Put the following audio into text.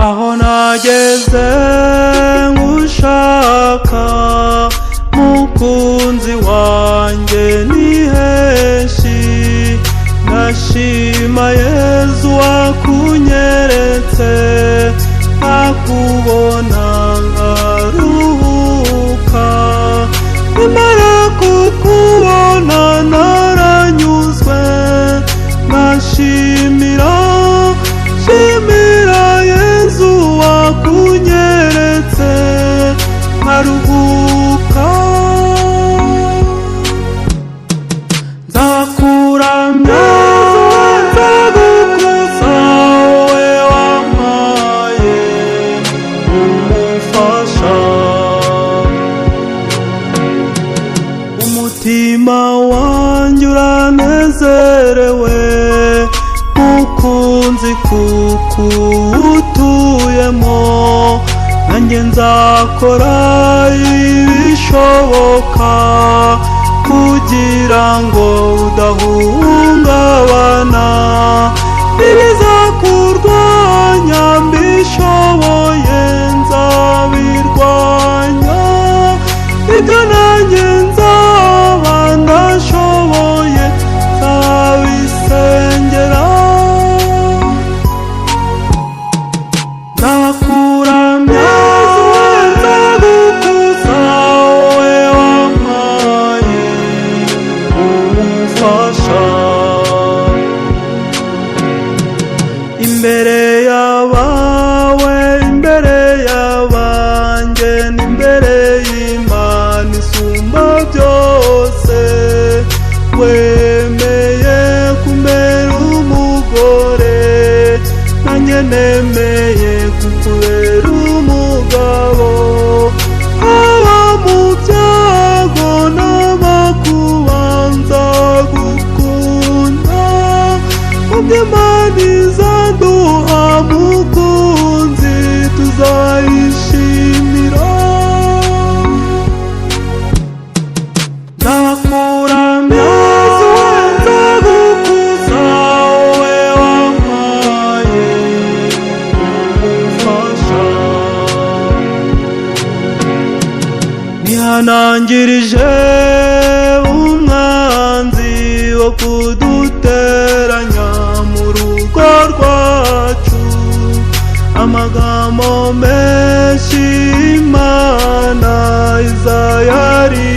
aho nageze ngushaka mukunzi wanjye ni henshi, ndashima Yezu wakunyeretse akubona ngaruhuka, nimara kukubona naranyuzwe, ndashimira Yezu wakunyeretse nkaruhuka. Nzakuramya nzagukuza wowe wampaye umufasha, umutima wanjye uranezerewe mukunzi kuko utuyemo, nanjye nzakora ibishoboka kugira ngo udahungabana, ibizakurwanya mbishoboye nzabirwanya, ibyo nanjye nzaba ndashoboye nzabisengera. Nzakuramya nzagukuza wowe wampaye umufasha, imbere y'abawe imbere y'abanjye n'imbere y'Imana isumba byose, wemeye kumbera umugore, nanjye nemeye kukubera umugabo, haba mu byago n'amakuba nzagukunda, mu by'Imana izaduha mukunzi tuzayishimira. Nzakuramya nzagukuza wowe wampaye umufasha, nihanangirije umwanzi wo kuduteranya mu rugo rwacu, amagambo menshi Imana izayari